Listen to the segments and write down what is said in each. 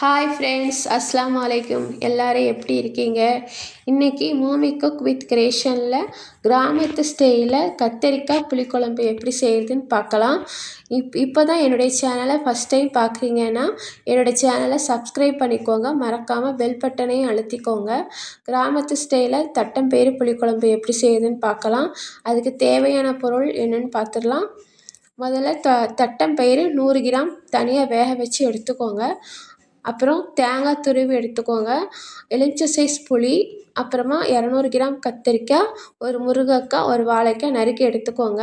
Hi friends, அஸ்ஸலாமு அலைக்கும். எல்லோரும் எப்படி இருக்கீங்க? இன்றைக்கி மூமி குக் வித் கிரியேஷனில் கிராமத்து ஸ்டைலில் கத்தரிக்காய் புளிக்குழம்பு எப்படி செய்கிறதுன்னு பார்க்கலாம். இப்போ தான் என்னுடைய சேனலை ஃபஸ்ட் டைம் பார்க்குறீங்கன்னா என்னோடய சேனலை சப்ஸ்கிரைப் பண்ணிக்கோங்க. மறக்காமல் பெல் பட்டனையும் அழுத்திக்கோங்க. கிராமத்து ஸ்டைலில் தட்டம்பயிறு புளிக்குழம்பு எப்படி செய்கிறதுன்னு பார்க்கலாம். அதுக்கு தேவையான பொருள் என்னென்னு பார்த்துடலாம். முதல்ல தட்டம்பயிறு 100 கிராம் தனியாக வேக வச்சு எடுத்துக்கோங்க. அப்புறம் தேங்காய் துருவி எடுத்துக்கோங்க. எலுமிச்சை சைஸ் புளி, அப்புறமா 200 கிராம் கத்திரிக்காய், ஒரு முருங்கைக்காய், ஒரு வாழைக்காய் நறுக்கி எடுத்துக்கோங்க.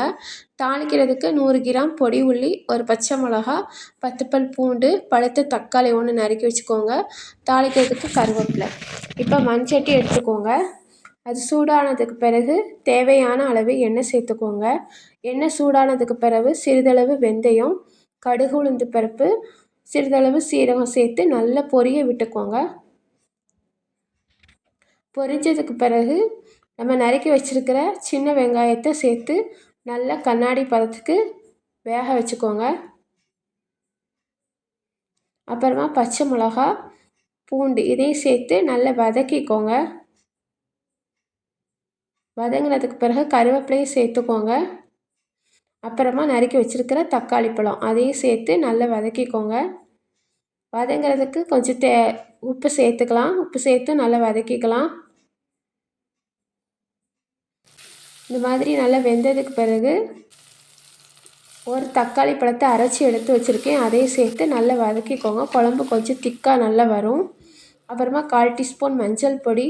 தாளிக்கிறதுக்கு 100 கிராம் பொடி உள்ளி, ஒரு பச்சை மிளகா, 10 பல் பூண்டு, பழுத்த தக்காளி 1 நறுக்கி வச்சுக்கோங்க. தாளிக்கிறதுக்கு கருவேப்பிலை. இப்போ மண்சட்டி எடுத்துக்கோங்க. அது சூடானதுக்கு பிறகு தேவையான அளவு எண்ணெய் சேர்த்துக்கோங்க. எண்ணெய் சூடானதுக்கு பிறகு சிறிதளவு வெந்தயம், கடுகு, உளுந்து பருப்பு, சிறிதளவு சீரகம் சேர்த்து நல்லா பொரிய விட்டுக்கோங்க. பொரிஞ்சதுக்கு பிறகு நம்ம நறுக்கி வச்சுருக்கிற சின்ன வெங்காயத்தை சேர்த்து நல்லா கண்ணாடி பதத்துக்கு வேக வச்சுக்கோங்க. அப்புறமா பச்சை மிளகா, பூண்டு இதையும் சேர்த்து நல்லா வதக்கிக்கோங்க. வதங்கினதுக்கு பிறகு கருவேப்பிலையும் சேர்த்துக்கோங்க. அப்புறமா நறுக்கி வச்சுருக்கிற தக்காளி பழம் அதையும் சேர்த்து நல்லா வதக்கிக்கோங்க. வதங்கிறதுக்கு கொஞ்சம் உப்பு சேர்த்துக்கலாம். உப்பு சேர்த்து நல்லா வதக்கிக்கலாம். இந்த மாதிரி நல்லா வெந்ததுக்கு பிறகு ஒரு தக்காளி பழத்தை அரைச்சி எடுத்து வச்சுருக்கேன். அதையும் சேர்த்து நல்லா வதக்கிக்கோங்க. குழம்பு கொஞ்சம் திக்காக நல்லா வரும். அப்புறமா 1/4 டீஸ்பூன் மஞ்சள் பொடி,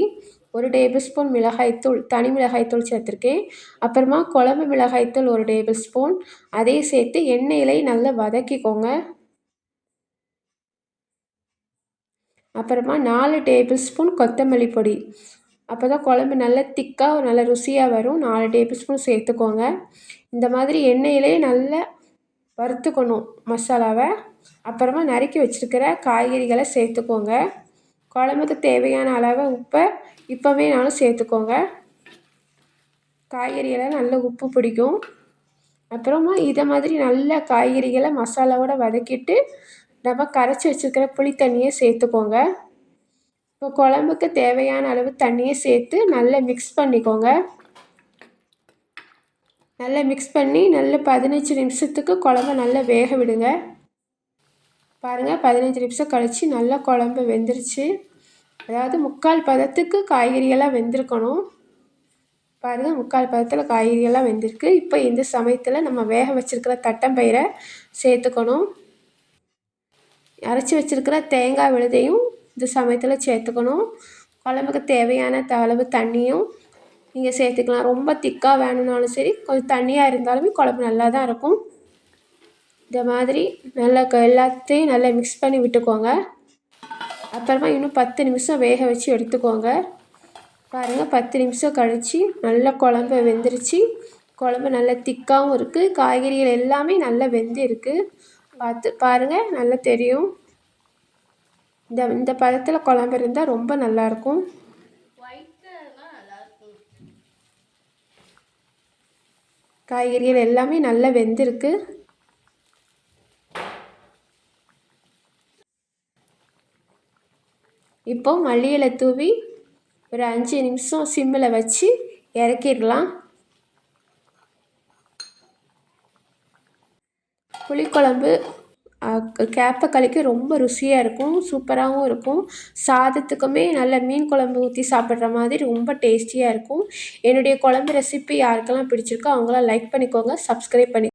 1 டேபிள் ஸ்பூன் மிளகாய்த்தூள், தனி மிளகாய்த்தூள் சேர்த்துருக்கேன். அப்புறமா குழம்பு மிளகாய்த்தூள் 1 டேபிள் ஸ்பூன், அதையும் சேர்த்து எண்ணெயிலையும் நல்லா வதக்கிக்கோங்க. அப்புறமா 4 டேபிள் ஸ்பூன் கொத்தமல்லி பொடி. அப்போ தான் குழம்பு நல்லா திக்காக நல்ல ருசியாக வரும். 4 டேபிள் ஸ்பூன் சேர்த்துக்கோங்க. இந்த மாதிரி எண்ணெயிலே நல்லா வறுத்துக்கணும் மசாலாவை. அப்புறமா நறுக்கி வச்சுருக்கிற காய்கறிகளை சேர்த்துக்கோங்க. குழம்புக்கு தேவையான அளவு உப்பை இப்போவேனாலும் சேர்த்துக்கோங்க. காய்கறிகளை நல்ல உப்பு பிடிக்கும். அப்புறமா இதை மாதிரி நல்ல காய்கறிகளை மசாலாவோடு வதக்கிட்டு நம்ம கரைச்சி வச்சுருக்கிற புளி தண்ணியை சேர்த்துக்கோங்க. இப்போ குழம்புக்கு தேவையான அளவு தண்ணியை சேர்த்து நல்லா மிக்ஸ் பண்ணிக்கோங்க. நல்லா மிக்ஸ் பண்ணி நல்ல 15 நிமிஷத்துக்கு குழம்பு நல்லா வேக விடுங்க. பாருங்கள், 15 நிமிஷம் கழித்து நல்லா குழம்பு வெந்துருச்சு. அதாவது 3/4 பதத்துக்கு காய்கறியெல்லாம் வெந்திருக்கணும். பாருங்கள், 3/4 பதத்தில் காய்கறியெல்லாம் வெந்திருக்கு. இப்போ இந்த சமயத்தில் நம்ம வேக வச்சுருக்கிற தட்டம்பயிரை சேர்த்துக்கணும். அரைச்சி வச்சுருக்கிற தேங்காய் விழுதையும் இந்த சமயத்தில் சேர்த்துக்கணும். குழம்புக்கு தேவையான அளவு தண்ணியும் நீங்கள் சேர்த்துக்கலாம். ரொம்ப திக்காக வேணும்னாலும் சரி, கொஞ்சம் தண்ணியாக இருந்தாலுமே குழம்பு நல்லா தான் இருக்கும். இந்த மாதிரி நல்லா எல்லாத்தையும் நல்லா மிக்ஸ் பண்ணி விட்டுக்கோங்க. அப்புறமா இன்னும் 10 நிமிஷம் வேக வச்சு எடுத்துக்கோங்க. பாருங்கள், 10 நிமிஷம் கழித்து நல்லா குழம்பு வெந்துருச்சு. குழம்பு நல்லா திக்காகவும் இருக்குது. காய்கறிகள் எல்லாமே நல்லா வெந்து இருக்குது. பாருங்கள், நல்லா தெரியும். இந்த பதத்தில் குழம்பு இருந்தால் ரொம்ப நல்லாயிருக்கும். காய்கறிகள் எல்லாமே நல்லா வெந்திருக்கு. இப்போ மல்லி இலை தூவி ஒரு 5 நிமிஷம் சிம்மில் வச்சு இறக்கிடலாம். புளிக்குழம்பு கேப்பக்களிக்கு ரொம்ப ருசியாக இருக்கும். சூப்பராகவும் இருக்கும். சாதத்துக்குமே நல்ல மீன் குழம்பு ஊற்றி சாப்பிட்ற மாதிரி ரொம்ப டேஸ்டியாக இருக்கும். என்னுடைய குழம்பு ரெசிபி யாருக்கெல்லாம் பிடிச்சிருக்கோ அவங்களாம் லைக் பண்ணிக்கோங்க, சப்ஸ்கிரைப் பண்ணி